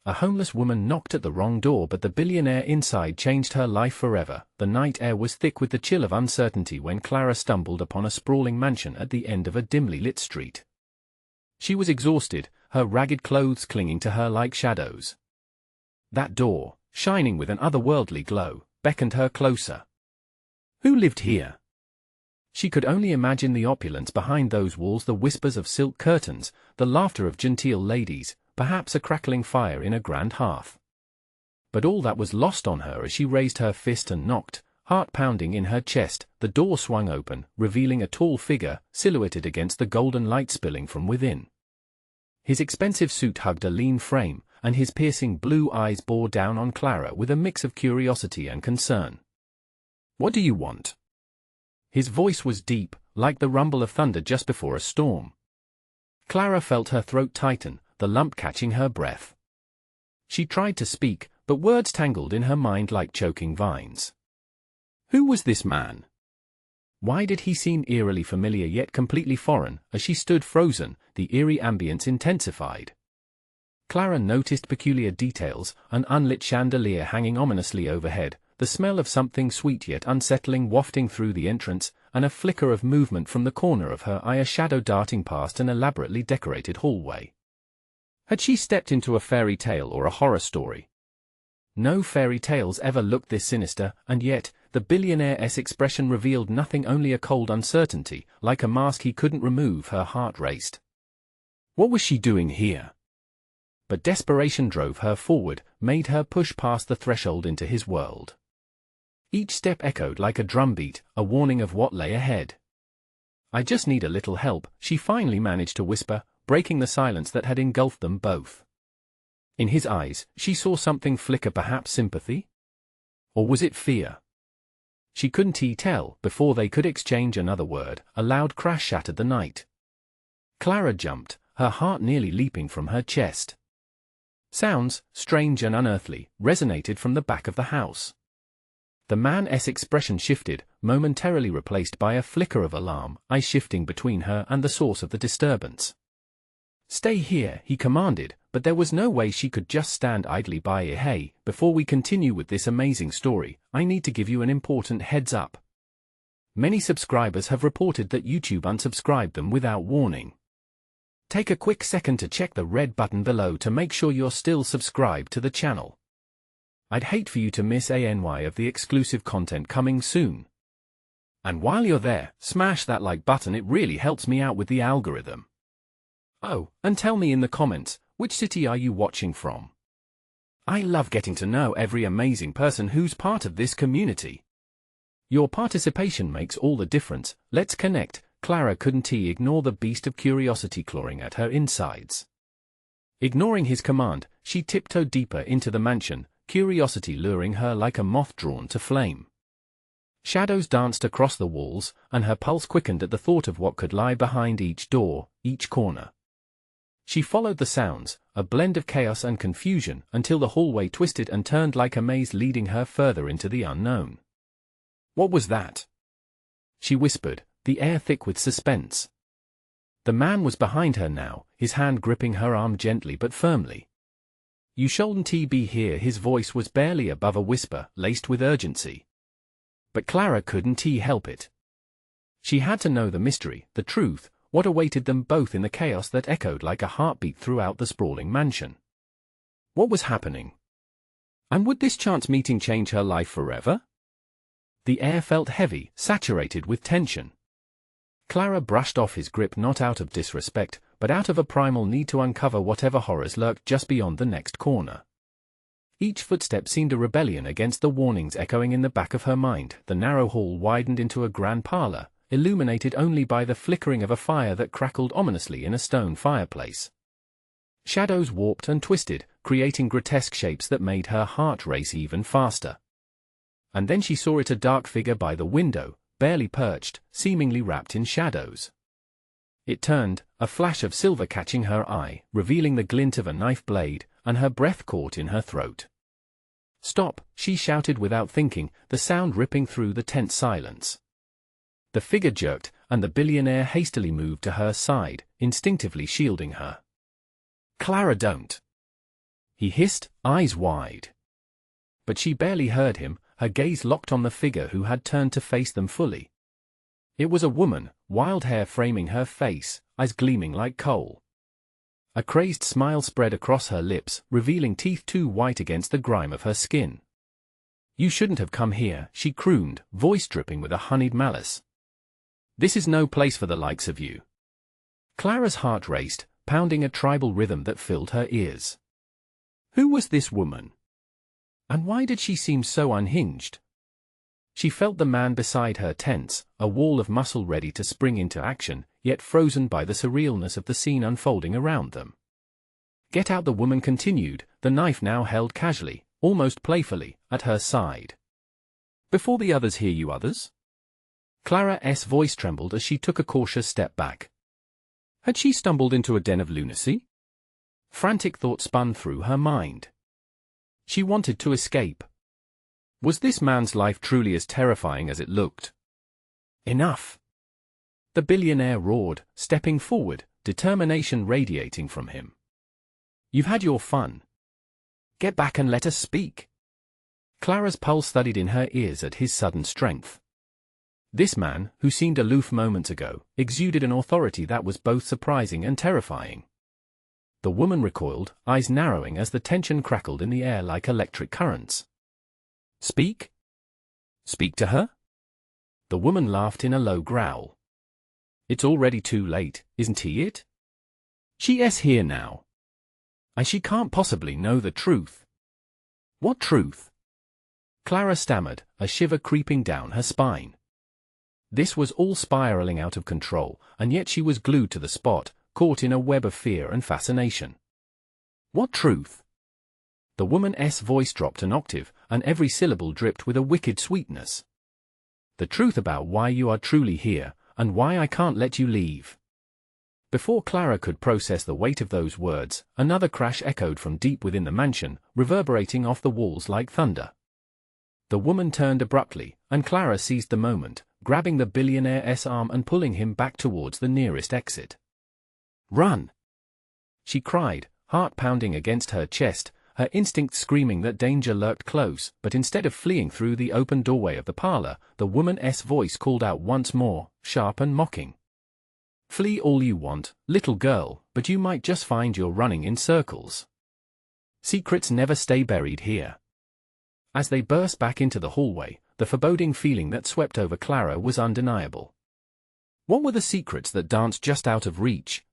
A homeless woman knocked at the wrong door, but the billionaire inside changed her life forever. The night air was thick with the chill of uncertainty when Clara stumbled upon a sprawling mansion at the end of a dimly lit street. She was exhausted, her ragged clothes clinging to her like shadows. That door, shining with an otherworldly glow, beckoned her closer. Who lived here? She could only imagine the opulence behind those walls, the whispers of silk curtains, the laughter of genteel ladies, perhaps a crackling fire in a grand hearth. But all that was lost on her as she raised her fist and knocked, heart pounding in her chest. The door swung open, revealing a tall figure, silhouetted against the golden light spilling from within. His expensive suit hugged a lean frame, and his piercing blue eyes bore down on Clara with a mix of curiosity and concern. "What do you want?" His voice was deep, like the rumble of thunder just before a storm. Clara felt her throat tighten, the lump catching her breath. She tried to speak, but words tangled in her mind like choking vines. Who was this man? Why did he seem eerily familiar yet completely foreign? As she stood frozen, the eerie ambience intensified. Clara noticed peculiar details, an unlit chandelier hanging ominously overhead, the smell of something sweet yet unsettling wafting through the entrance, and a flicker of movement from the corner of her eye, a shadow darting past an elaborately decorated hallway. Had she stepped into a fairy tale or a horror story? No fairy tales ever looked this sinister, and yet, the billionaire's expression revealed nothing, only a cold uncertainty, like a mask he couldn't remove. Her heart raced. What was she doing here? But desperation drove her forward, made her push past the threshold into his world. Each step echoed like a drumbeat, a warning of what lay ahead. "I just need a little help," she finally managed to whisper, breaking the silence that had engulfed them both. In his eyes, she saw something flicker, perhaps sympathy? Or was it fear? She couldn't tell. Before they could exchange another word, a loud crash shattered the night. Clara jumped, her heart nearly leaping from her chest. Sounds, strange and unearthly, resonated from the back of the house. The man's expression shifted, momentarily replaced by a flicker of alarm, eyes shifting between her and the source of the disturbance. "Stay here," he commanded, but there was no way she could just stand idly by. "Hey, before we continue with this amazing story, I need to give you an important heads up. Many subscribers have reported that YouTube unsubscribed them without warning. Take a quick second to check the red button below to make sure you're still subscribed to the channel. I'd hate for you to miss any of the exclusive content coming soon. And while you're there, smash that like button, it really helps me out with the algorithm. Oh, and tell me in the comments, which city are you watching from? I love getting to know every amazing person who's part of this community. Your participation makes all the difference. Let's connect. Clara couldn't ignore the beast of curiosity clawing at her insides. Ignoring his command, she tiptoed deeper into the mansion, curiosity luring her like a moth drawn to flame. Shadows danced across the walls, and her pulse quickened at the thought of what could lie behind each door, each corner. She followed the sounds, a blend of chaos and confusion, until the hallway twisted and turned like a maze, leading her further into the unknown. What was that? She whispered, the air thick with suspense. The man was behind her now, his hand gripping her arm gently but firmly. You shouldn't be here. His voice was barely above a whisper, laced with urgency. But Clara couldn't help it. She had to know the mystery, the truth, what awaited them both in the chaos that echoed like a heartbeat throughout the sprawling mansion. What was happening? And would this chance meeting change her life forever? The air felt heavy, saturated with tension. Clara brushed off his grip, not out of disrespect, but out of a primal need to uncover whatever horrors lurked just beyond the next corner. Each footstep seemed a rebellion against the warnings echoing in the back of her mind. The narrow hall widened into a grand parlor, illuminated only by the flickering of a fire that crackled ominously in a stone fireplace. Shadows warped and twisted, creating grotesque shapes that made her heart race even faster. And then she saw it, a dark figure by the window, barely perched, seemingly wrapped in shadows. It turned, a flash of silver catching her eye, revealing the glint of a knife blade, and her breath caught in her throat. "Stop!" she shouted without thinking, the sound ripping through the tense silence. The figure jerked, and the billionaire hastily moved to her side, instinctively shielding her. "Clara, don't!" he hissed, eyes wide. But she barely heard him, her gaze locked on the figure who had turned to face them fully. It was a woman, wild hair framing her face, eyes gleaming like coal. A crazed smile spread across her lips, revealing teeth too white against the grime of her skin. "You shouldn't have come here," she crooned, voice dripping with a honeyed malice. "This is no place for the likes of you." Clara's heart raced, pounding a tribal rhythm that filled her ears. Who was this woman? And why did she seem so unhinged? She felt the man beside her tense, a wall of muscle ready to spring into action, yet frozen by the surrealness of the scene unfolding around them. "Get out," the woman continued, the knife now held casually, almost playfully, at her side. "Before the others hear you others?" Clara's voice trembled as she took a cautious step back. Had she stumbled into a den of lunacy? Frantic thoughts spun through her mind. She wanted to escape. Was this man's life truly as terrifying as it looked? "Enough!" the billionaire roared, stepping forward, determination radiating from him. "You've had your fun. Get back and let us speak." Clara's pulse thudded in her ears at his sudden strength. This man, who seemed aloof moments ago, exuded an authority that was both surprising and terrifying. The woman recoiled, eyes narrowing as the tension crackled in the air like electric currents. "Speak? Speak to her?" The woman laughed in a low growl. "It's already too late, isn't he it? She's here now. And she can't possibly know the truth." "What truth?" Clara stammered, a shiver creeping down her spine. This was all spiraling out of control, and yet she was glued to the spot, caught in a web of fear and fascination. "What truth?" The woman's voice dropped an octave, and every syllable dripped with a wicked sweetness. "The truth about why you are truly here, and why I can't let you leave." Before Clara could process the weight of those words, another crash echoed from deep within the mansion, reverberating off the walls like thunder. The woman turned abruptly, and Clara seized the moment, grabbing the billionaire's arm and pulling him back towards the nearest exit. "Run!" she cried, heart pounding against her chest, her instinct screaming that danger lurked close, but instead of fleeing through the open doorway of the parlor, the woman's voice called out once more, sharp and mocking. "Flee all you want, little girl, but you might just find you're running in circles. Secrets never stay buried here." As they burst back into the hallway, the foreboding feeling that swept over Clara was undeniable. What were the secrets that danced just out of reach?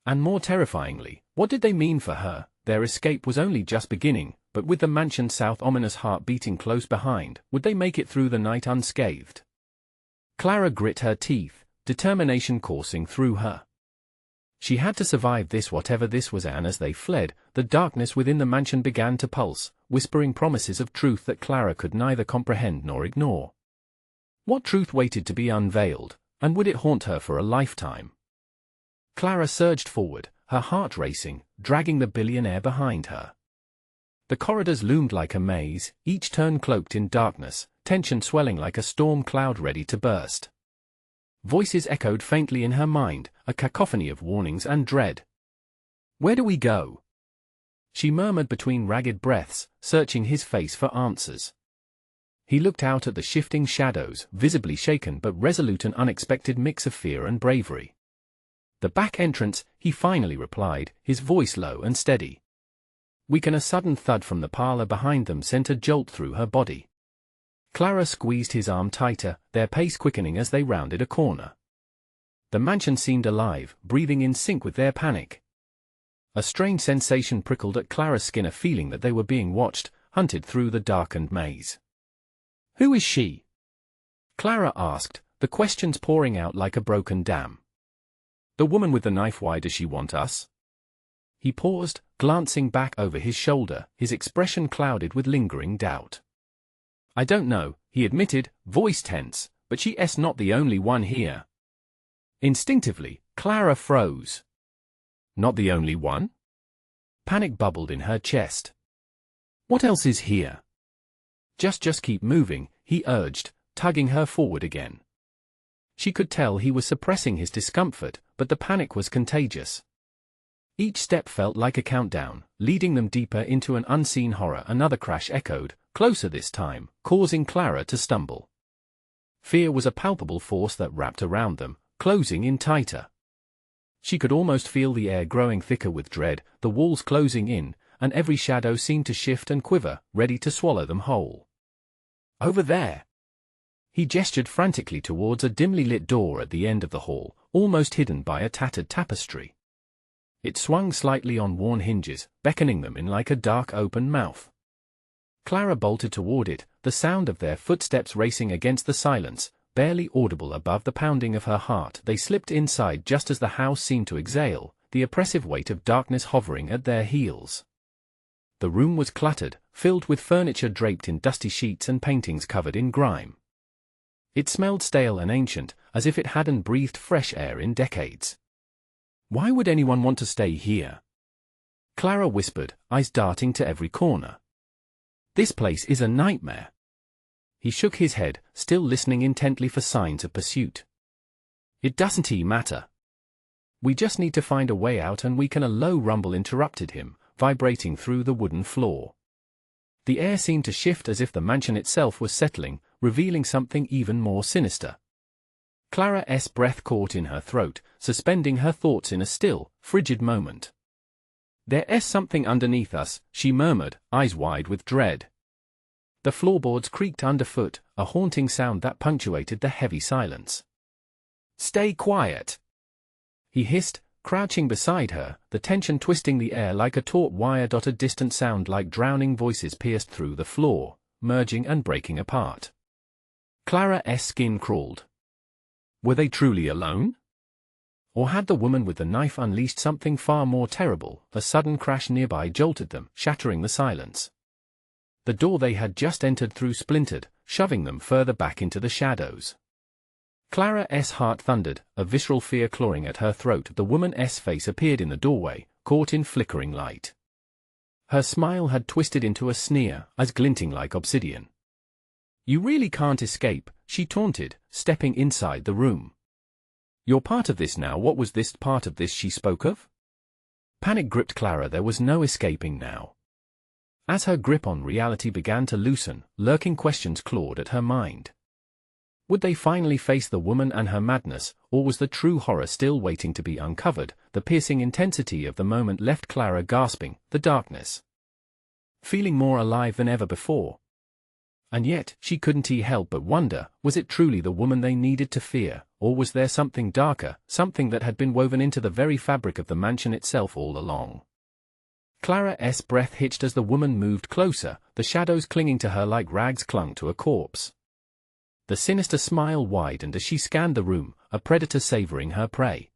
And more terrifyingly, what did they mean for her? Their escape was only just beginning, but with the mansion's south ominous heart beating close behind, would they make it through the night unscathed? Clara grit her teeth, determination coursing through her. She had to survive this, whatever this was, and as they fled, the darkness within the mansion began to pulse, whispering promises of truth that Clara could neither comprehend nor ignore. What truth waited to be unveiled, and would it haunt her for a lifetime? Clara surged forward, her heart racing, dragging the billionaire behind her. The corridors loomed like a maze, each turn cloaked in darkness, tension swelling like a storm cloud ready to burst. Voices echoed faintly in her mind, a cacophony of warnings and dread. "Where do we go?" she murmured between ragged breaths, searching his face for answers. He looked out at the shifting shadows, visibly shaken but resolute, an unexpected mix of fear and bravery. "The back entrance," he finally replied, his voice low and steady. A sudden thud from the parlor behind them sent a jolt through her body. Clara squeezed his arm tighter, their pace quickening as they rounded a corner. The mansion seemed alive, breathing in sync with their panic. A strange sensation prickled at Clara's skin, a feeling that they were being watched, hunted through the darkened maze. "Who is she?" Clara asked, the questions pouring out like a broken dam. "The woman with the knife. Why does she want us?" He paused, glancing back over his shoulder, his expression clouded with lingering doubt. "I don't know," he admitted, voice tense, "but she's not the only one here." Instinctively, Clara froze. "Not the only one?" Panic bubbled in her chest. "What else is here?" Just keep moving," he urged, tugging her forward again. She could tell he was suppressing his discomfort, but the panic was contagious. Each step felt like a countdown, leading them deeper into an unseen horror. Another crash echoed, closer this time, causing Clara to stumble. Fear was a palpable force that wrapped around them, closing in tighter. She could almost feel the air growing thicker with dread, the walls closing in, and every shadow seemed to shift and quiver, ready to swallow them whole. Over there! He gestured frantically towards a dimly lit door at the end of the hall, almost hidden by a tattered tapestry. It swung slightly on worn hinges, beckoning them in like a dark open mouth. Clara bolted toward it, the sound of their footsteps racing against the silence, barely audible above the pounding of her heart. They slipped inside just as the house seemed to exhale, the oppressive weight of darkness hovering at their heels. The room was cluttered, filled with furniture draped in dusty sheets and paintings covered in grime. It smelled stale and ancient, as if it hadn't breathed fresh air in decades. Why would anyone want to stay here? Clara whispered, eyes darting to every corner. This place is a nightmare. He shook his head, still listening intently for signs of pursuit. It doesn't matter. We just need to find a way out and we can. A low rumble interrupted him, vibrating through the wooden floor. The air seemed to shift as if the mansion itself was settling, revealing something even more sinister. Clara's breath caught in her throat, suspending her thoughts in a still, frigid moment. "There's something underneath us," she murmured, eyes wide with dread. The floorboards creaked underfoot, a haunting sound that punctuated the heavy silence. "Stay quiet," he hissed, crouching beside her, the tension twisting the air like a taut wire. A distant sound like drowning voices pierced through the floor, merging and breaking apart. Clara's skin crawled. Were they truly alone? Or had the woman with the knife unleashed something far more terrible? A sudden crash nearby jolted them, shattering the silence. The door they had just entered through splintered, shoving them further back into the shadows. Clara's heart thundered, a visceral fear clawing at her throat. The woman's face appeared in the doorway, caught in flickering light. Her smile had twisted into a sneer, eyes glinting like obsidian. "You really can't escape," she taunted, stepping inside the room. "You're part of this now." What was this part of this she spoke of? Panic gripped Clara. There was no escaping now. As her grip on reality began to loosen, lurking questions clawed at her mind. Would they finally face the woman and her madness, or was the true horror still waiting to be uncovered? The piercing intensity of the moment left Clara gasping, the darkness feeling more alive than ever before. And yet, she couldn't help but wonder, was it truly the woman they needed to fear, or was there something darker, something that had been woven into the very fabric of the mansion itself all along? Clara's breath hitched as the woman moved closer, the shadows clinging to her like rags clung to a corpse. The sinister smile widened as she scanned the room, a predator savoring her prey.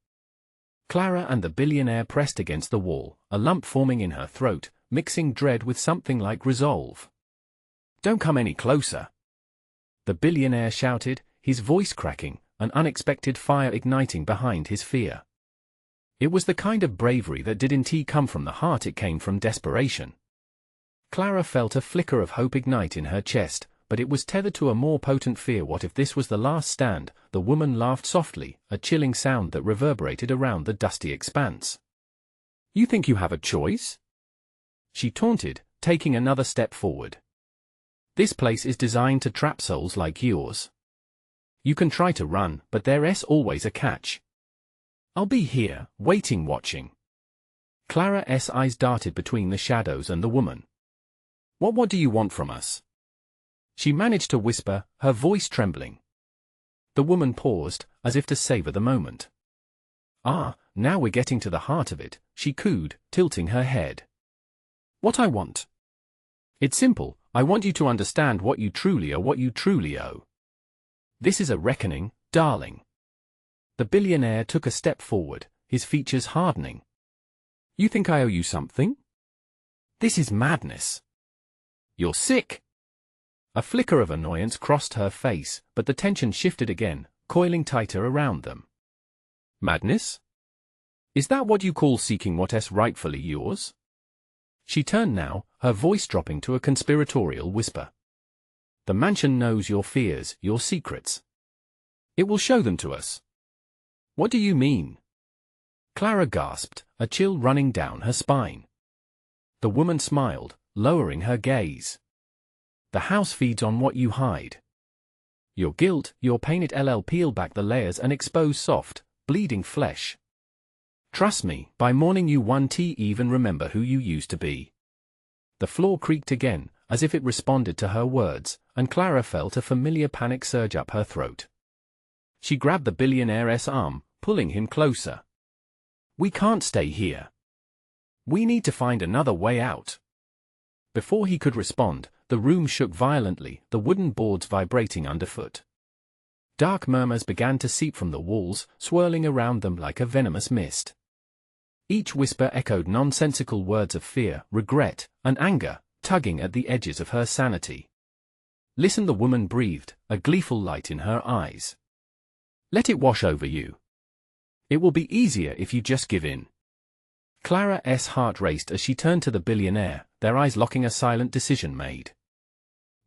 Clara and the billionaire pressed against the wall, a lump forming in her throat, mixing dread with something like resolve. "Don't come any closer," the billionaire shouted, his voice cracking, an unexpected fire igniting behind his fear. It was the kind of bravery that didn't come from the heart, it came from desperation. Clara felt a flicker of hope ignite in her chest, but it was tethered to a more potent fear. What if this was the last stand? The woman laughed softly, a chilling sound that reverberated around the dusty expanse. "You think you have a choice?" she taunted, taking another step forward. "This place is designed to trap souls like yours. You can try to run, but there's always a catch. I'll be here, waiting, watching." Clara's eyes darted between the shadows and the woman. What do you want from us?" she managed to whisper, her voice trembling. The woman paused, as if to savor the moment. "Ah, now we're getting to the heart of it," she cooed, tilting her head. "What I want? It's simple. I want you to understand what you truly are, what you truly owe. This is a reckoning, darling." The billionaire took a step forward, his features hardening. "You think I owe you something? This is madness. You're sick." A flicker of annoyance crossed her face, but the tension shifted again, coiling tighter around them. "Madness? Is that what you call seeking what's rightfully yours?" She turned now, her voice dropping to a conspiratorial whisper. "The mansion knows your fears, your secrets. It will show them to us." "What do you mean?" Clara gasped, a chill running down her spine. The woman smiled, lowering her gaze. The house feeds on what you hide. Your guilt, your pain. It peel back the layers and expose soft, bleeding flesh. Trust me, by morning you won't even remember who you used to be. The floor creaked again, as if it responded to her words, and Clara felt a familiar panic surge up her throat. She grabbed the billionaire's arm, pulling him closer. We can't stay here. We need to find another way out. Before he could respond, the room shook violently, the wooden boards vibrating underfoot. Dark murmurs began to seep from the walls, swirling around them like a venomous mist. Each whisper echoed nonsensical words of fear, regret, and anger, tugging at the edges of her sanity. Listen, the woman breathed, a gleeful light in her eyes. Let it wash over you. It will be easier if you just give in. Clara's heart raced as she turned to the billionaire, their eyes locking. A silent decision made.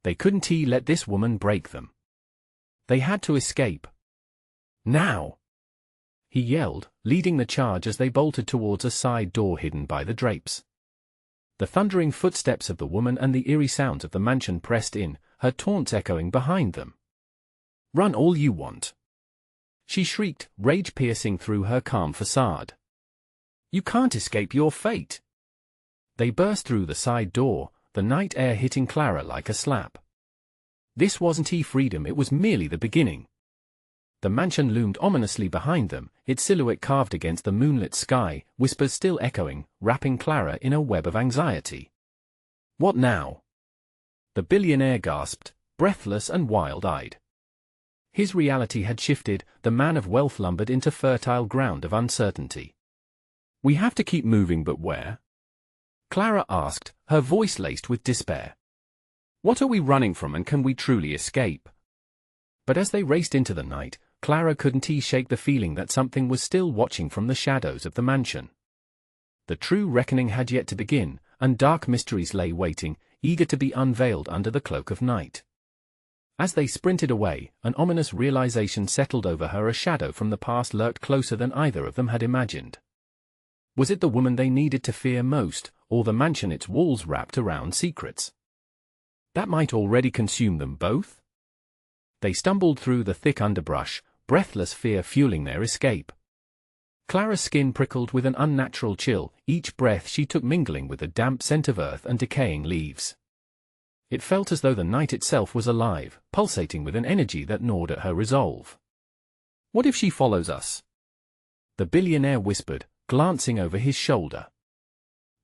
They couldn't let this woman break them. They had to escape. Now! He yelled, leading the charge as they bolted towards a side door hidden by the drapes. The thundering footsteps of the woman and the eerie sounds of the mansion pressed in, her taunts echoing behind them. Run all you want! She shrieked, rage piercing through her calm facade. You can't escape your fate! They burst through the side door, the night air hitting Clara like a slap. This wasn't freedom, it was merely the beginning. The mansion loomed ominously behind them, its silhouette carved against the moonlit sky, whispers still echoing, wrapping Clara in a web of anxiety. What now? The billionaire gasped, breathless and wild-eyed. His reality had shifted, the man of wealth lumbered into fertile ground of uncertainty. We have to keep moving, but where? Clara asked, her voice laced with despair. What are we running from, and can we truly escape? But as they raced into the night, Clara couldn't shake the feeling that something was still watching from the shadows of the mansion. The true reckoning had yet to begin, and dark mysteries lay waiting, eager to be unveiled under the cloak of night. As they sprinted away, an ominous realization settled over her. A shadow from the past lurked closer than either of them had imagined. Was it the woman they needed to fear most, or the mansion its walls wrapped around secrets that might already consume them both? They stumbled through the thick underbrush, breathless fear fueling their escape. Clara's skin prickled with an unnatural chill, each breath she took mingling with the damp scent of earth and decaying leaves. It felt as though the night itself was alive, pulsating with an energy that gnawed at her resolve. What if she follows us? The billionaire whispered, glancing over his shoulder.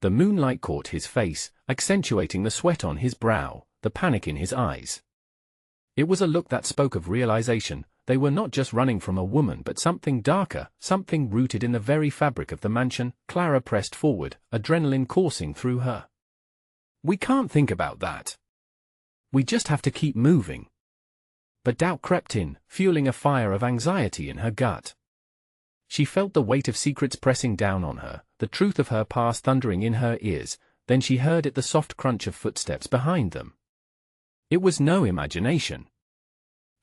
The moonlight caught his face, accentuating the sweat on his brow, the panic in his eyes. It was a look that spoke of realization. They were not just running from a woman but something darker, something rooted in the very fabric of the mansion. Clara pressed forward, adrenaline coursing through her. We can't think about that. We just have to keep moving. But doubt crept in, fueling a fire of anxiety in her gut. She felt the weight of secrets pressing down on her, the truth of her past thundering in her ears. Then she heard the soft crunch of footsteps behind them. It was no imagination.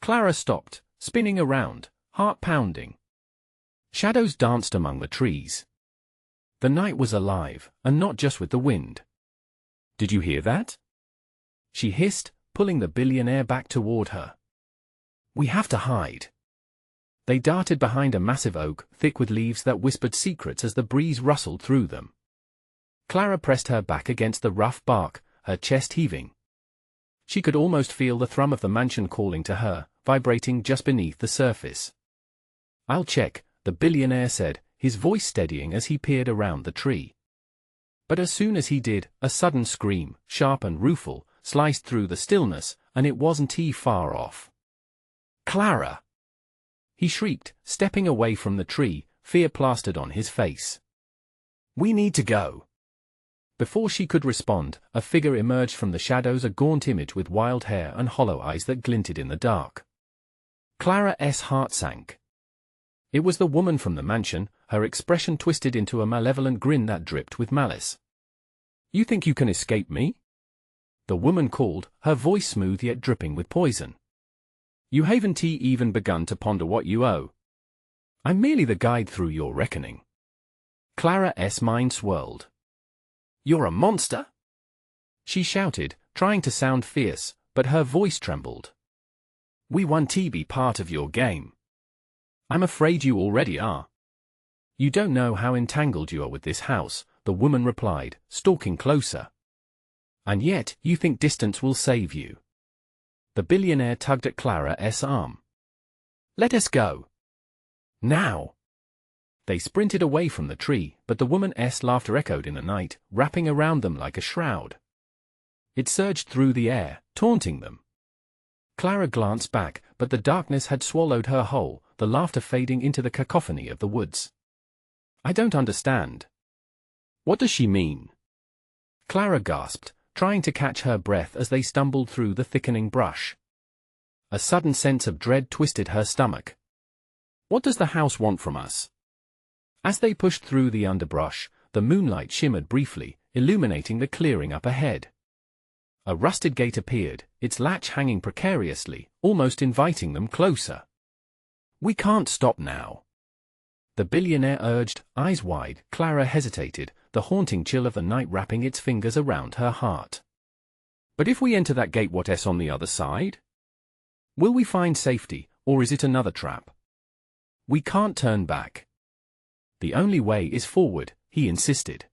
Clara stopped, spinning around, heart pounding. Shadows danced among the trees. The night was alive, and not just with the wind. Did you hear that? She hissed, pulling the billionaire back toward her. We have to hide. They darted behind a massive oak, thick with leaves that whispered secrets as the breeze rustled through them. Clara pressed her back against the rough bark, her chest heaving. She could almost feel the thrum of the mansion calling to her, vibrating just beneath the surface. I'll check, the billionaire said, his voice steadying as he peered around the tree. But as soon as he did, a sudden scream, sharp and rueful, sliced through the stillness, and it wasn't far off. Clara! He shrieked, stepping away from the tree, fear plastered on his face. We need to go. Before she could respond, a figure emerged from the shadows, a gaunt image with wild hair and hollow eyes that glinted in the dark. Clara's heart sank. It was the woman from the mansion, her expression twisted into a malevolent grin that dripped with malice. You think you can escape me? The woman called, her voice smooth yet dripping with poison. You haven't even begun to ponder what you owe. I'm merely the guide through your reckoning. Clara's mind swirled. "You're a monster?" she shouted, trying to sound fierce, but her voice trembled. "We want to be part of your game." "I'm afraid you already are." "You don't know how entangled you are with this house," the woman replied, stalking closer. "And yet, you think distance will save you." The billionaire tugged at Clara's arm. "Let us go. Now." They sprinted away from the tree, but the woman's laughter echoed in the night, wrapping around them like a shroud. It surged through the air, taunting them. Clara glanced back, but the darkness had swallowed her whole, the laughter fading into the cacophony of the woods. "I don't understand. What does she mean?" Clara gasped, trying to catch her breath as they stumbled through the thickening brush. A sudden sense of dread twisted her stomach. "What does the house want from us?" As they pushed through the underbrush, the moonlight shimmered briefly, illuminating the clearing up ahead. A rusted gate appeared, its latch hanging precariously, almost inviting them closer. "We can't stop now," the billionaire urged, eyes wide. Clara hesitated, the haunting chill of the night wrapping its fingers around her heart. "But if we enter that gate, what's on the other side? Will we find safety, or is it another trap? We can't turn back." "The only way is forward," he insisted.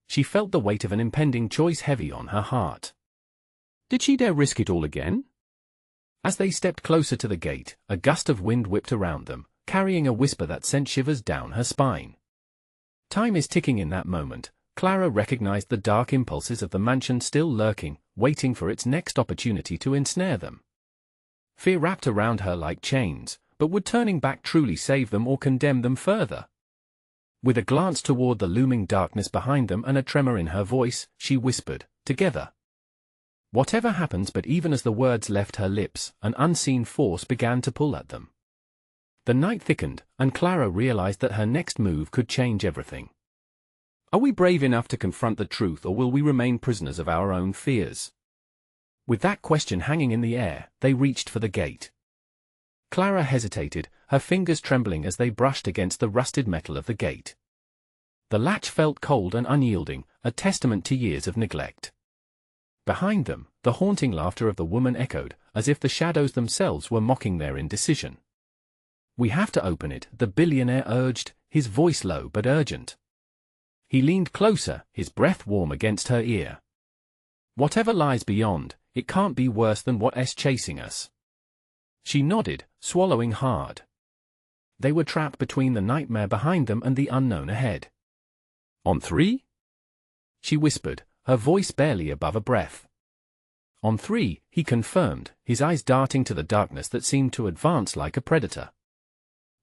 She felt the weight of an impending choice heavy on her heart. Did she dare risk it all again? As they stepped closer to the gate, a gust of wind whipped around them, carrying a whisper that sent shivers down her spine. Time is ticking in that moment. Clara recognized the dark impulses of the mansion still lurking, waiting for its next opportunity to ensnare them. Fear wrapped around her like chains, but would turning back truly save them or condemn them further? With a glance toward the looming darkness behind them and a tremor in her voice, she whispered, "Together." Whatever happens, but even as the words left her lips, an unseen force began to pull at them. The night thickened, and Clara realized that her next move could change everything. Are we brave enough to confront the truth, or will we remain prisoners of our own fears? With that question hanging in the air, they reached for the gate. Clara hesitated, her fingers trembling as they brushed against the rusted metal of the gate. The latch felt cold and unyielding, a testament to years of neglect. Behind them, the haunting laughter of the woman echoed, as if the shadows themselves were mocking their indecision. "We have to open it," the billionaire urged, his voice low but urgent. He leaned closer, his breath warm against her ear. "Whatever lies beyond, it can't be worse than what's chasing us." She nodded, swallowing hard. They were trapped between the nightmare behind them and the unknown ahead. "On three?" she whispered, her voice barely above a breath. "On three," he confirmed, his eyes darting to the darkness that seemed to advance like a predator.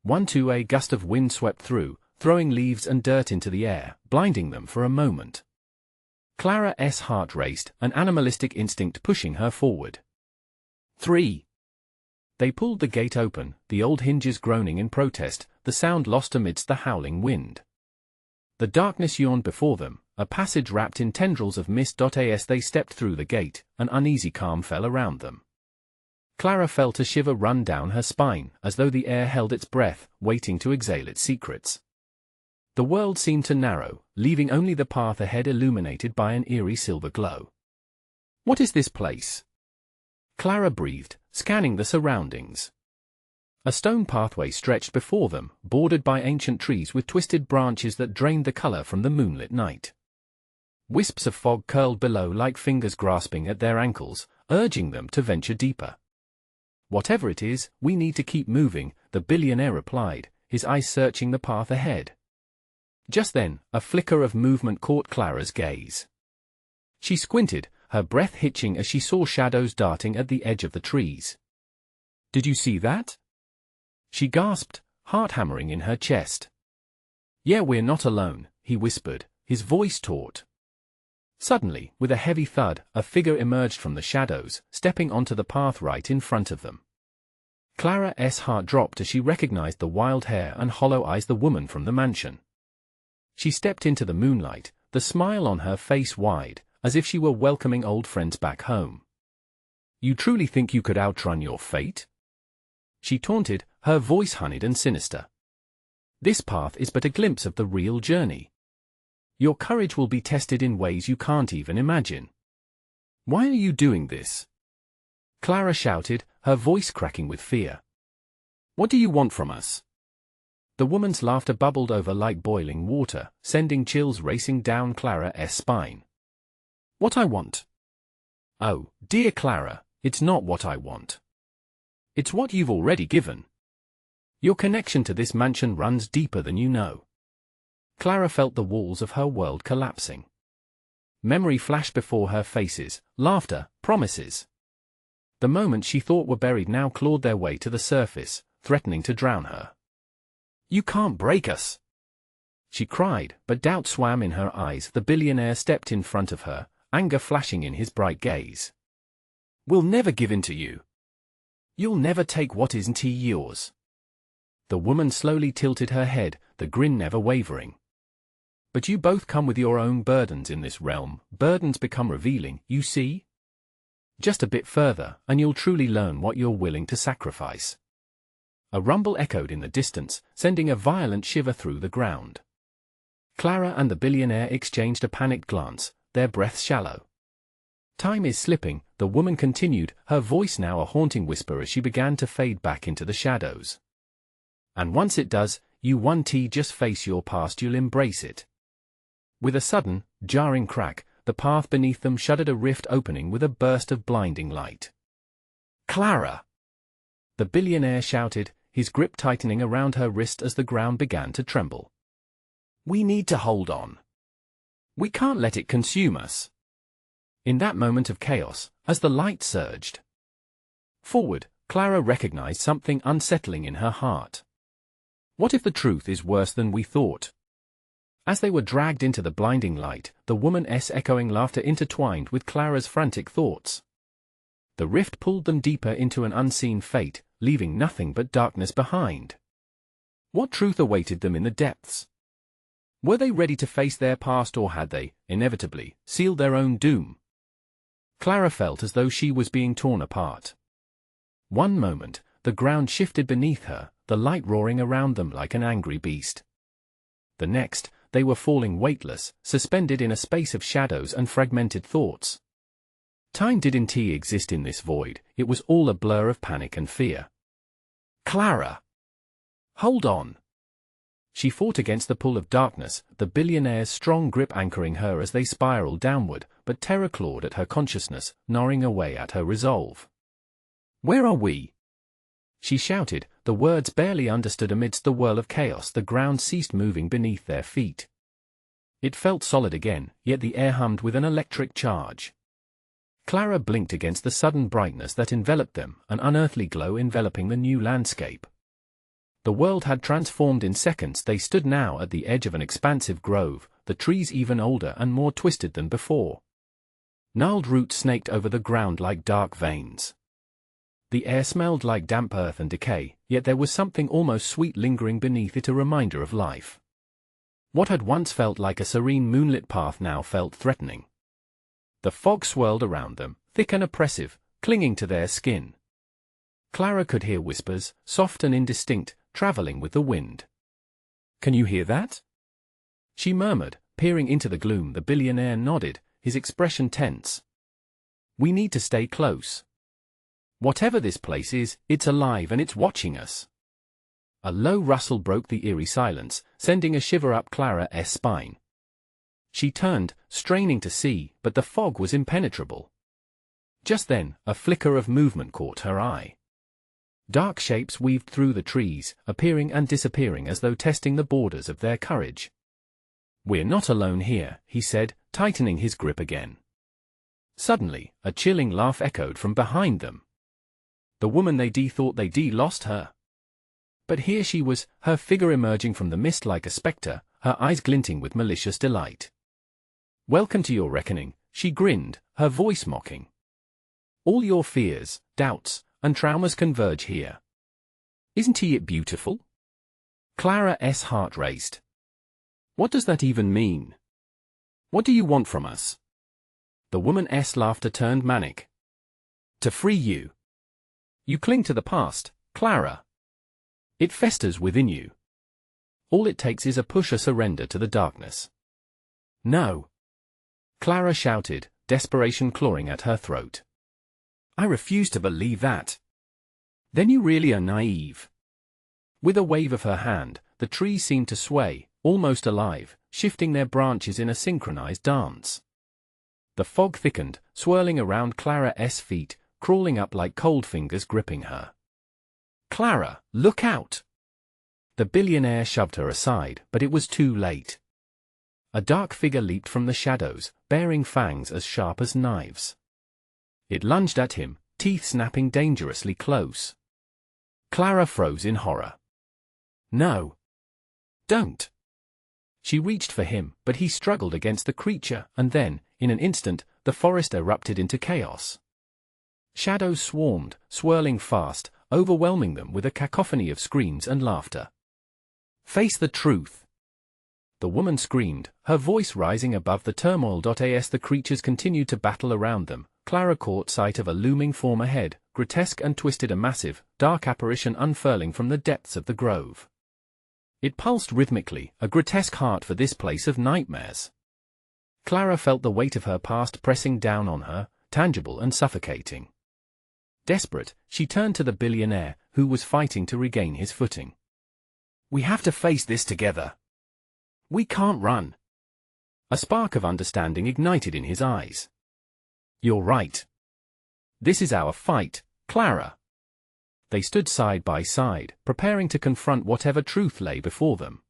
1, 2. A gust of wind swept through, throwing leaves and dirt into the air, blinding them for a moment. Clara's heart raced, an animalistic instinct pushing her forward. 3. They pulled the gate open, the old hinges groaning in protest, the sound lost amidst the howling wind. The darkness yawned before them, a passage wrapped in tendrils of mist. As they stepped through the gate, an uneasy calm fell around them. Clara felt a shiver run down her spine, as though the air held its breath, waiting to exhale its secrets. The world seemed to narrow, leaving only the path ahead illuminated by an eerie silver glow. "What is this place?" Clara breathed, scanning the surroundings. A stone pathway stretched before them, bordered by ancient trees with twisted branches that drained the color from the moonlit night. Wisps of fog curled below like fingers grasping at their ankles, urging them to venture deeper. "Whatever it is, we need to keep moving," the billionaire replied, his eyes searching the path ahead. Just then, a flicker of movement caught Clara's gaze. She squinted, her breath hitching as she saw shadows darting at the edge of the trees. "Did you see that?" she gasped, heart hammering in her chest. "Yeah, we're not alone," he whispered, his voice taut. Suddenly, with a heavy thud, a figure emerged from the shadows, stepping onto the path right in front of them. Clara's heart dropped as she recognized the wild hair and hollow eyes, the woman from the mansion. She stepped into the moonlight, the smile on her face wide, as if she were welcoming old friends back home. "You truly think you could outrun your fate?" she taunted, her voice honeyed and sinister. This path is but a glimpse of the real journey. Your courage will be tested in ways you can't even imagine. Why are you doing this? Clara shouted, her voice cracking with fear. What do you want from us? The woman's laughter bubbled over like boiling water, sending chills racing down Clara's spine. What I want? Oh, dear Clara, it's not what I want. It's what you've already given. Your connection to this mansion runs deeper than you know. Clara felt the walls of her world collapsing. Memory flashed before her faces, laughter, promises. The moments she thought were buried now clawed their way to the surface, threatening to drown her. You can't break us! She cried, but doubt swam in her eyes. The billionaire stepped in front of her, anger flashing in his bright gaze. We'll never give in to you. You'll never take what isn't yours. The woman slowly tilted her head, the grin never wavering. But you both come with your own burdens in this realm. Burdens become revealing, you see? Just a bit further, and you'll truly learn what you're willing to sacrifice. A rumble echoed in the distance, sending a violent shiver through the ground. Clara and the billionaire exchanged a panicked glance, their breaths shallow. Time is slipping, the woman continued, her voice now a haunting whisper as she began to fade back into the shadows. And once it does, you just face your past, you'll embrace it. With a sudden, jarring crack, the path beneath them shuddered, a rift opening with a burst of blinding light. Clara! The billionaire shouted, his grip tightening around her wrist as the ground began to tremble. We need to hold on. We can't let it consume us. In that moment of chaos, as the light surged forward, Clara recognized something unsettling in her heart. What if the truth is worse than we thought? As they were dragged into the blinding light, the woman's echoing laughter intertwined with Clara's frantic thoughts. The rift pulled them deeper into an unseen fate, leaving nothing but darkness behind. What truth awaited them in the depths? Were they ready to face their past, or had they, inevitably, sealed their own doom? Clara felt as though she was being torn apart. One moment, the ground shifted beneath her, the light roaring around them like an angry beast. The next, they were falling weightless, suspended in a space of shadows and fragmented thoughts. Time didn't exist in this void, it was all a blur of panic and fear. Clara! Hold on! She fought against the pull of darkness, the billionaire's strong grip anchoring her as they spiraled downward, but terror clawed at her consciousness, gnawing away at her resolve. Where are we? She shouted, the words barely understood amidst the whirl of chaos. The ground ceased moving beneath their feet. It felt solid again, yet the air hummed with an electric charge. Clara blinked against the sudden brightness that enveloped them, an unearthly glow enveloping the new landscape. The world had transformed in seconds. They stood now at the edge of an expansive grove, the trees even older and more twisted than before. Gnarled roots snaked over the ground like dark veins. The air smelled like damp earth and decay, yet there was something almost sweet lingering beneath it, a reminder of life. What had once felt like a serene moonlit path now felt threatening. The fog swirled around them, thick and oppressive, clinging to their skin. Clara could hear whispers, soft and indistinct, traveling with the wind. Can you hear that? She murmured, peering into the gloom. The billionaire nodded, his expression tense. We need to stay close. Whatever this place is, it's alive and it's watching us. A low rustle broke the eerie silence, sending a shiver up Clara's spine. She turned, straining to see, but the fog was impenetrable. Just then, a flicker of movement caught her eye. Dark shapes weaved through the trees, appearing and disappearing as though testing the borders of their courage. We're not alone here, he said, tightening his grip again. Suddenly, a chilling laugh echoed from behind them. The woman they thought they'd lost her. But here she was, her figure emerging from the mist like a spectre, her eyes glinting with malicious delight. Welcome to your reckoning, she grinned, her voice mocking. All your fears, doubts, and traumas converge here. Isn't it beautiful? Clara's heart raced. What does that even mean? What do you want from us? The woman's laughter turned manic. To free you. You cling to the past, Clara. It festers within you. All it takes is a push, a surrender to the darkness. No! Clara shouted, desperation clawing at her throat. I refuse to believe that. Then you really are naive. With a wave of her hand, the trees seemed to sway, almost alive, shifting their branches in a synchronized dance. The fog thickened, swirling around Clara's feet, crawling up like cold fingers gripping her. Clara, look out! The billionaire shoved her aside, but it was too late. A dark figure leaped from the shadows, bearing fangs as sharp as knives. It lunged at him, teeth snapping dangerously close. Clara froze in horror. No! Don't! She reached for him, but he struggled against the creature, and then, in an instant, the forest erupted into chaos. Shadows swarmed, swirling fast, overwhelming them with a cacophony of screams and laughter. Face the truth! The woman screamed, her voice rising above the turmoil. As the creatures continued to battle around them, Clara caught sight of a looming form ahead, grotesque and twisted, a massive, dark apparition unfurling from the depths of the grove. It pulsed rhythmically, a grotesque heart for this place of nightmares. Clara felt the weight of her past pressing down on her, tangible and suffocating. Desperate, she turned to the billionaire, who was fighting to regain his footing. We have to face this together. We can't run. A spark of understanding ignited in his eyes. You're right. This is our fight, Clara. They stood side by side, preparing to confront whatever truth lay before them.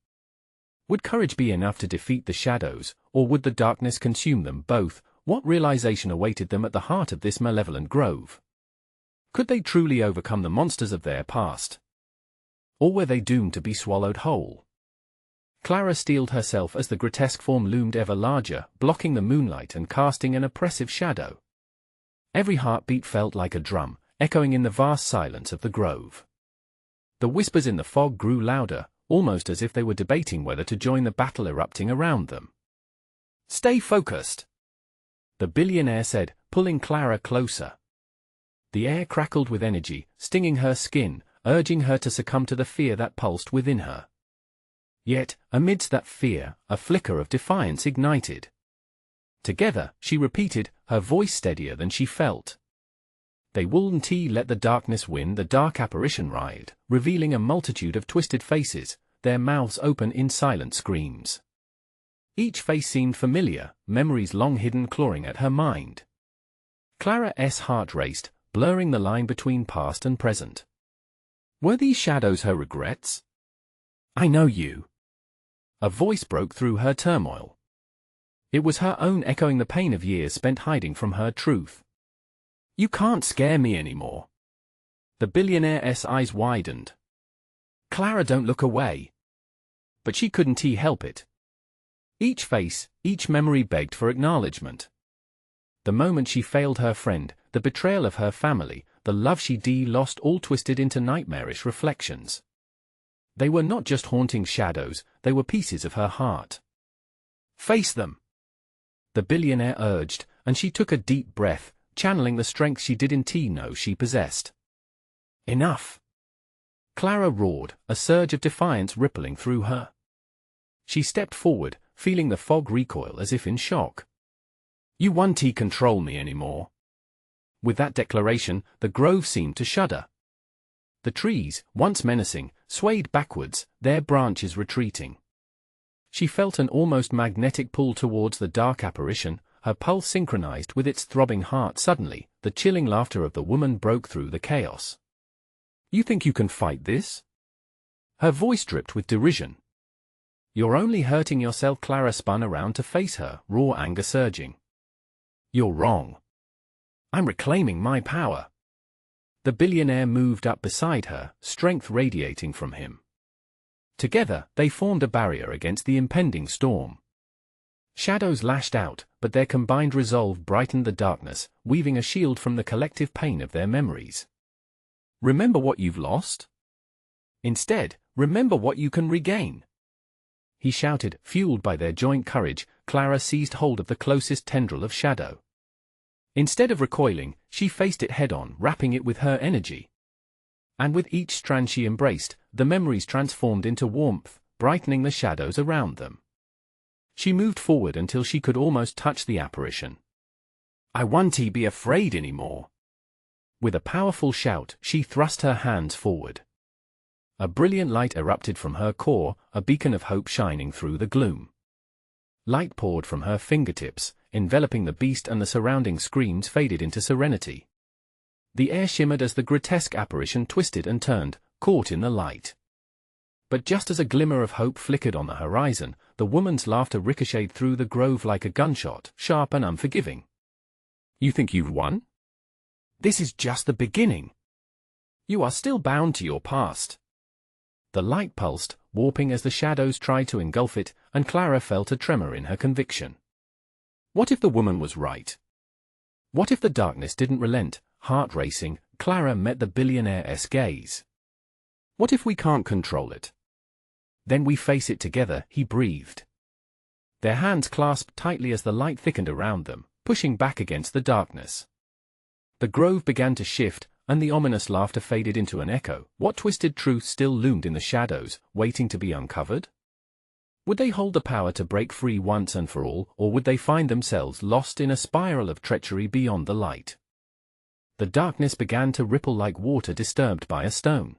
Would courage be enough to defeat the shadows, or would the darkness consume them both? What realization awaited them at the heart of this malevolent grove? Could they truly overcome the monsters of their past? Or were they doomed to be swallowed whole? Clara steeled herself as the grotesque form loomed ever larger, blocking the moonlight and casting an oppressive shadow. Every heartbeat felt like a drum, echoing in the vast silence of the grove. The whispers in the fog grew louder, almost as if they were debating whether to join the battle erupting around them. Stay focused, the billionaire said, pulling Clara closer. The air crackled with energy, stinging her skin, urging her to succumb to the fear that pulsed within her. Yet, amidst that fear, a flicker of defiance ignited. Together, she repeated, her voice steadier than she felt. They wouldn't let the darkness win. The dark apparition writhed, revealing a multitude of twisted faces, their mouths open in silent screams. Each face seemed familiar, memories long hidden clawing at her mind. Clara's heart raced, blurring the line between past and present. Were these shadows her regrets? I know you. A voice broke through her turmoil. It was her own, echoing the pain of years spent hiding from her truth. You can't scare me anymore. The billionaire's eyes widened. Clara, don't look away. But she couldn't help it. Each face, each memory begged for acknowledgement. The moment she failed her friend, the betrayal of her family, the love she'd lost, all twisted into nightmarish reflections. They were not just haunting shadows, they were pieces of her heart. Face them, the billionaire urged, and she took a deep breath, channeling the strength she didn't know she possessed. Enough! Clara roared, a surge of defiance rippling through her. She stepped forward, feeling the fog recoil as if in shock. You won't control me anymore. With that declaration, the grove seemed to shudder. The trees, once menacing, swayed backwards, their branches retreating. She felt an almost magnetic pull towards the dark apparition, her pulse synchronized with its throbbing heart. Suddenly, the chilling laughter of the woman broke through the chaos. You think you can fight this? Her voice dripped with derision. You're only hurting yourself. Clara spun around to face her, raw anger surging. You're wrong. I'm reclaiming my power. The billionaire moved up beside her, strength radiating from him. Together, they formed a barrier against the impending storm. Shadows lashed out, but their combined resolve brightened the darkness, weaving a shield from the collective pain of their memories. Remember what you've lost? Instead, remember what you can regain. He shouted, fueled by their joint courage. Clara seized hold of the closest tendril of shadow. Instead of recoiling, she faced it head-on, wrapping it with her energy. And with each strand she embraced, the memories transformed into warmth, brightening the shadows around them. She moved forward until she could almost touch the apparition. "I won't be afraid anymore." With a powerful shout, she thrust her hands forward. A brilliant light erupted from her core, a beacon of hope shining through the gloom. Light poured from her fingertips, enveloping the beast, and the surrounding screams faded into serenity. The air shimmered as the grotesque apparition twisted and turned, caught in the light. But just as a glimmer of hope flickered on the horizon, the woman's laughter ricocheted through the grove like a gunshot, sharp and unforgiving. "You think you've won? This is just the beginning. You are still bound to your past." The light pulsed, warping as the shadows tried to engulf it, and Clara felt a tremor in her conviction. What if the woman was right? What if the darkness didn't relent? Heart racing, Clara met the billionaire's gaze. "What if we can't control it? Then we face it together," he breathed. Their hands clasped tightly as the light thickened around them, pushing back against the darkness. The grove began to shift, and the ominous laughter faded into an echo. What twisted truth still loomed in the shadows, waiting to be uncovered? Would they hold the power to break free once and for all, or would they find themselves lost in a spiral of treachery beyond the light? The darkness began to ripple like water disturbed by a stone.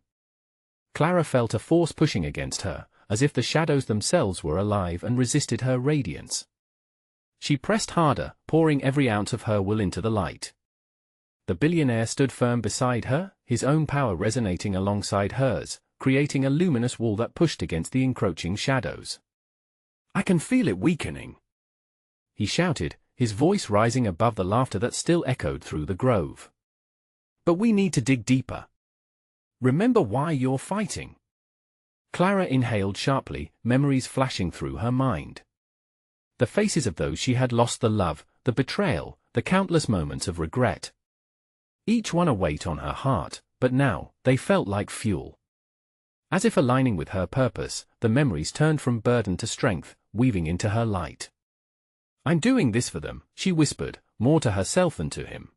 Clara felt a force pushing against her, as if the shadows themselves were alive and resisted her radiance. She pressed harder, pouring every ounce of her will into the light. The billionaire stood firm beside her, his own power resonating alongside hers, creating a luminous wall that pushed against the encroaching shadows. "I can feel it weakening," he shouted, his voice rising above the laughter that still echoed through the grove. "But we need to dig deeper. Remember why you're fighting." Clara inhaled sharply, memories flashing through her mind. The faces of those she had lost, the love, the betrayal, the countless moments of regret. Each one a weight on her heart, but now, they felt like fuel. As if aligning with her purpose, the memories turned from burden to strength, weaving into her light. "I'm doing this for them," she whispered, more to herself than to him.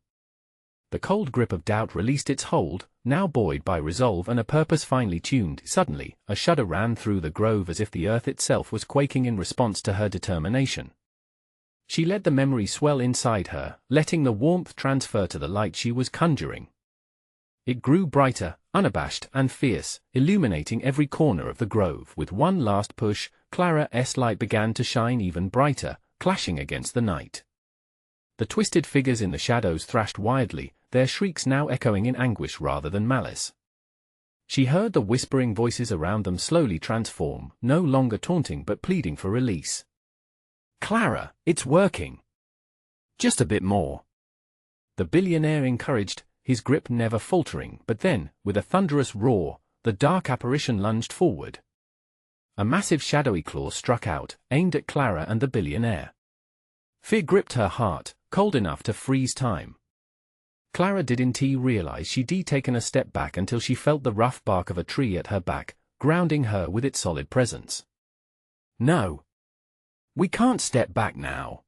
The cold grip of doubt released its hold, now buoyed by resolve and a purpose finely tuned. Suddenly, a shudder ran through the grove as if the earth itself was quaking in response to her determination. She let the memory swell inside her, letting the warmth transfer to the light she was conjuring. It grew brighter, unabashed and fierce, illuminating every corner of the grove. With one last push, Clara's light began to shine even brighter, clashing against the night. The twisted figures in the shadows thrashed wildly, their shrieks now echoing in anguish rather than malice. She heard the whispering voices around them slowly transform, no longer taunting but pleading for release. "Clara, it's working. Just a bit more." The billionaire encouraged, his grip never faltering, but then, with a thunderous roar, the dark apparition lunged forward. A massive shadowy claw struck out, aimed at Clara and the billionaire. Fear gripped her heart, cold enough to freeze time. Clara didn't realize she'd taken a step back until she felt the rough bark of a tree at her back, grounding her with its solid presence. "No. We can't step back now,"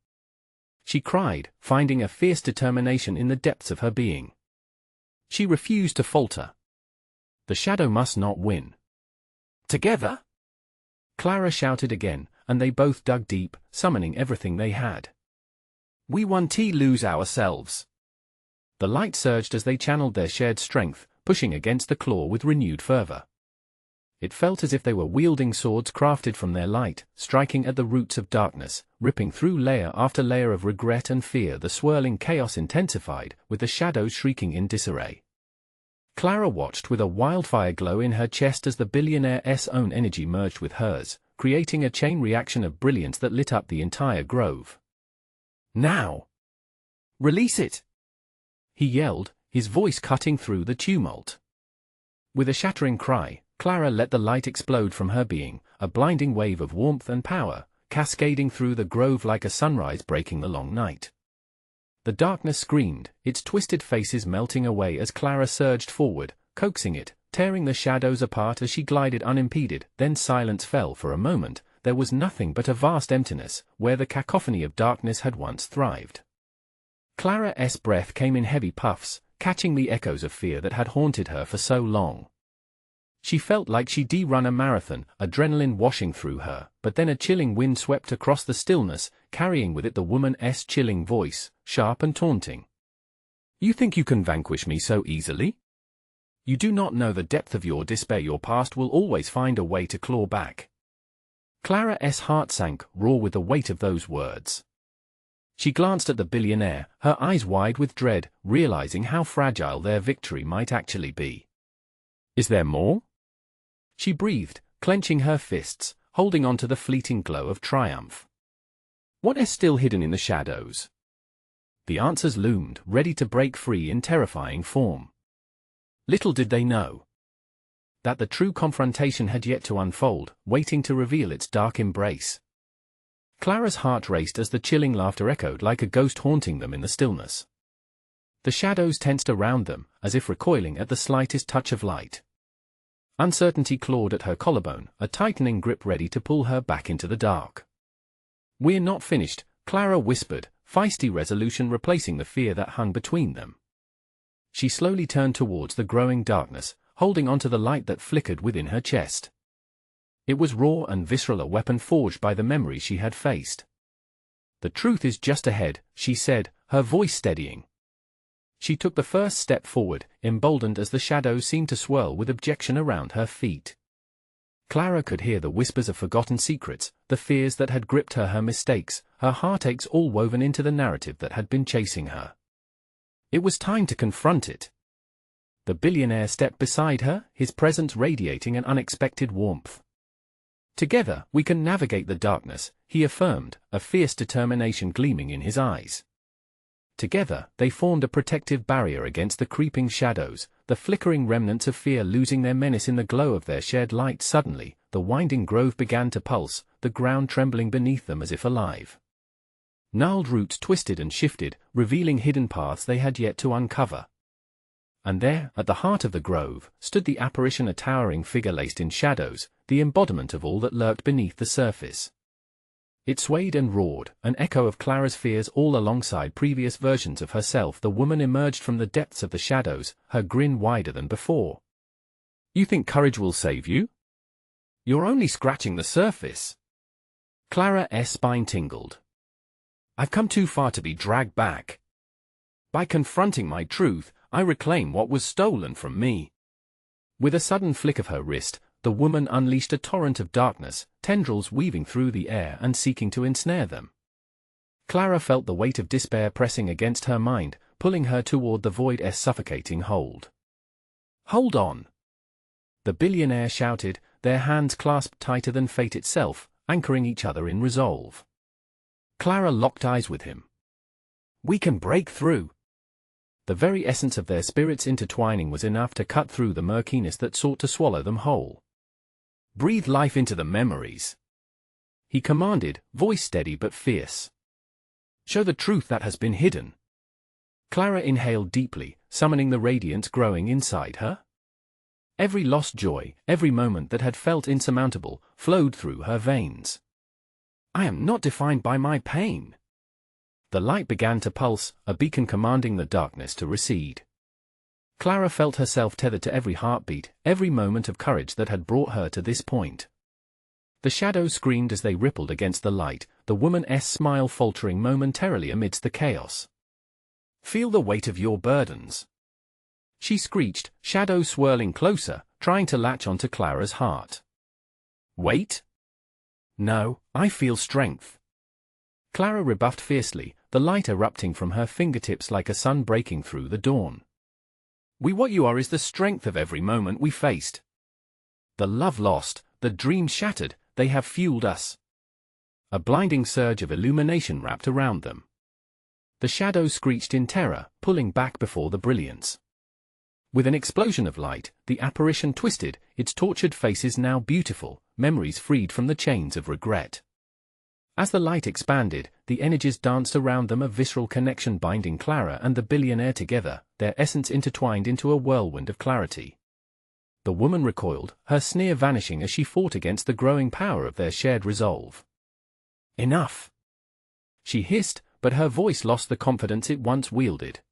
she cried, finding a fierce determination in the depths of her being. She refused to falter. The shadow must not win. "Together?" Clara shouted again, and they both dug deep, summoning everything they had. "We won't lose ourselves." The light surged as they channeled their shared strength, pushing against the claw with renewed fervor. It felt as if they were wielding swords crafted from their light, striking at the roots of darkness, ripping through layer after layer of regret and fear. The swirling chaos intensified, with the shadows shrieking in disarray. Clara watched with a wildfire glow in her chest as the billionaire's own energy merged with hers, creating a chain reaction of brilliance that lit up the entire grove. "Now! Release it!" he yelled, his voice cutting through the tumult. With a shattering cry, Clara let the light explode from her being, a blinding wave of warmth and power, cascading through the grove like a sunrise breaking the long night. The darkness screamed, its twisted faces melting away as Clara surged forward, coaxing it, tearing the shadows apart as she glided unimpeded. Then silence fell for a moment. There was nothing but a vast emptiness, where the cacophony of darkness had once thrived. Clara's breath came in heavy puffs, catching the echoes of fear that had haunted her for so long. She felt like she'd run a marathon, adrenaline washing through her, but then a chilling wind swept across the stillness, carrying with it the woman's chilling voice, sharp and taunting. "You think you can vanquish me so easily? You do not know the depth of your despair. Your past will always find a way to claw back." Clara's heart sank raw with the weight of those words. She glanced at the billionaire, her eyes wide with dread, realizing how fragile their victory might actually be. "Is there more?" she breathed, clenching her fists, holding on to the fleeting glow of triumph. "What is still hidden in the shadows?" The answers loomed, ready to break free in terrifying form. Little did they know that the true confrontation had yet to unfold, waiting to reveal its dark embrace. Clara's heart raced as the chilling laughter echoed like a ghost haunting them in the stillness. The shadows tensed around them, as if recoiling at the slightest touch of light. Uncertainty clawed at her collarbone, a tightening grip ready to pull her back into the dark. "We're not finished," Clara whispered, feisty resolution replacing the fear that hung between them. She slowly turned towards the growing darkness, holding onto the light that flickered within her chest. It was raw and visceral, a weapon forged by the memories she had faced. "The truth is just ahead," she said, her voice steadying. She took the first step forward, emboldened as the shadows seemed to swirl with objection around her feet. Clara could hear the whispers of forgotten secrets, the fears that had gripped her, her mistakes, her heartaches, all woven into the narrative that had been chasing her. It was time to confront it. The billionaire stepped beside her, his presence radiating an unexpected warmth. "Together, we can navigate the darkness," he affirmed, a fierce determination gleaming in his eyes. Together, they formed a protective barrier against the creeping shadows, the flickering remnants of fear losing their menace in the glow of their shared light. Suddenly, the winding grove began to pulse, the ground trembling beneath them as if alive. Gnarled roots twisted and shifted, revealing hidden paths they had yet to uncover. And there, at the heart of the grove, stood the apparition, a towering figure laced in shadows, the embodiment of all that lurked beneath the surface. It swayed and roared, an echo of Clara's fears all alongside previous versions of herself. The woman emerged from the depths of the shadows, her grin wider than before. "You think courage will save you? You're only scratching the surface." Clara's spine tingled. "I've come too far to be dragged back. By confronting my truth, I reclaim what was stolen from me." With a sudden flick of her wrist, the woman unleashed a torrent of darkness, tendrils weaving through the air and seeking to ensnare them. Clara felt the weight of despair pressing against her mind, pulling her toward the void's suffocating hold. "Hold on!" the billionaire shouted, their hands clasped tighter than fate itself, anchoring each other in resolve. Clara locked eyes with him. "We can break through." The very essence of their spirits intertwining was enough to cut through the murkiness that sought to swallow them whole. "Breathe life into the memories," he commanded, voice steady but fierce. "Show the truth that has been hidden." Clara inhaled deeply, summoning the radiance growing inside her. Every lost joy, every moment that had felt insurmountable, flowed through her veins. "I am not defined by my pain." The light began to pulse, a beacon commanding the darkness to recede. Clara felt herself tethered to every heartbeat, every moment of courage that had brought her to this point. The shadows screamed as they rippled against the light, the woman's smile faltering momentarily amidst the chaos. "Feel the weight of your burdens," she screeched, shadows swirling closer, trying to latch onto Clara's heart. "Wait? No, I feel strength." Clara rebuffed fiercely, the light erupting from her fingertips like a sun breaking through the dawn. What you are is the strength of every moment we faced. The love lost, the dream shattered, they have fueled us." A blinding surge of illumination wrapped around them. The shadows screeched in terror, pulling back before the brilliance. With an explosion of light, the apparition twisted, its tortured faces now beautiful, memories freed from the chains of regret. As the light expanded, the energies danced around them, a visceral connection binding Clara and the billionaire together, their essence intertwined into a whirlwind of clarity. The woman recoiled, her sneer vanishing as she fought against the growing power of their shared resolve. "Enough!" she hissed, but her voice lost the confidence it once wielded.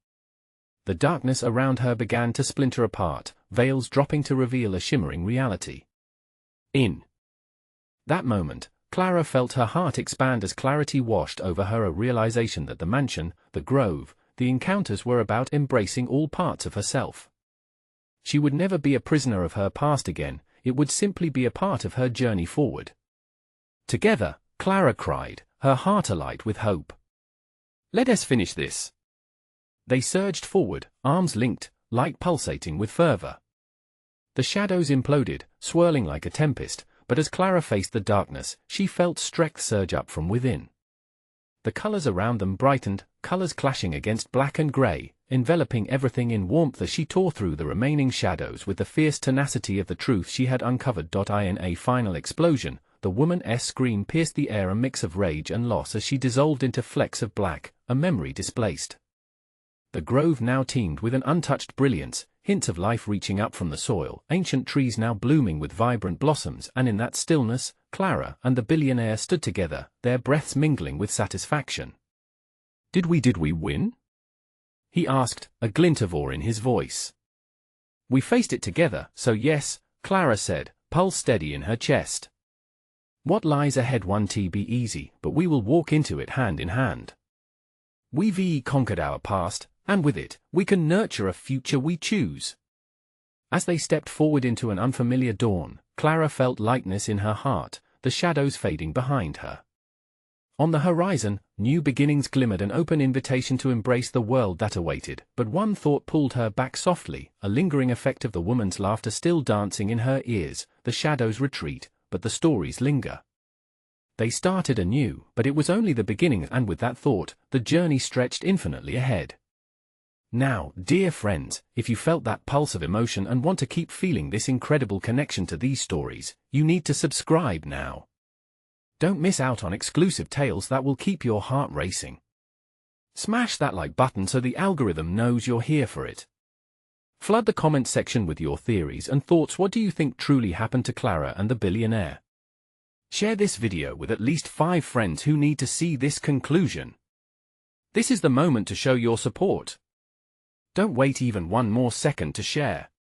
The darkness around her began to splinter apart, veils dropping to reveal a shimmering reality. In that moment, Clara felt her heart expand as clarity washed over her, a realization that the mansion, the grove, the encounters were about embracing all parts of herself. She would never be a prisoner of her past again, it would simply be a part of her journey forward. Together, Clara cried, her heart alight with hope. "Let us finish this." They surged forward, arms linked, light pulsating with fervor. The shadows imploded, swirling like a tempest, but as Clara faced the darkness, she felt strength surge up from within. The colors around them brightened, colors clashing against black and gray, enveloping everything in warmth as she tore through the remaining shadows with the fierce tenacity of the truth she had uncovered. In a final explosion, the woman's scream pierced the air, a mix of rage and loss as she dissolved into flecks of black, a memory displaced. The grove now teemed with an untouched brilliance, hints of life reaching up from the soil, ancient trees now blooming with vibrant blossoms, and in that stillness, Clara and the billionaire stood together, their breaths mingling with satisfaction. Did we win?" he asked, a glint of awe in his voice. "We faced it together, so yes," Clara said, pulse steady in her chest. "What lies ahead won't be easy, but we will walk into it hand in hand. We've conquered our past, and with it, we can nurture a future we choose." As they stepped forward into an unfamiliar dawn, Clara felt lightness in her heart, the shadows fading behind her. On the horizon, new beginnings glimmered, an open invitation to embrace the world that awaited, but one thought pulled her back softly, a lingering effect of the woman's laughter still dancing in her ears. The shadows retreat, but the stories linger. They started anew, but it was only the beginning, and with that thought, the journey stretched infinitely ahead. Now, dear friends, if you felt that pulse of emotion and want to keep feeling this incredible connection to these stories, you need to subscribe now. Don't miss out on exclusive tales that will keep your heart racing. Smash that like button so the algorithm knows you're here for it. Flood the comment section with your theories and thoughts. What do you think truly happened to Clara and the billionaire? Share this video with at least 5 friends who need to see this conclusion. This is the moment to show your support. Don't wait even one more second to share.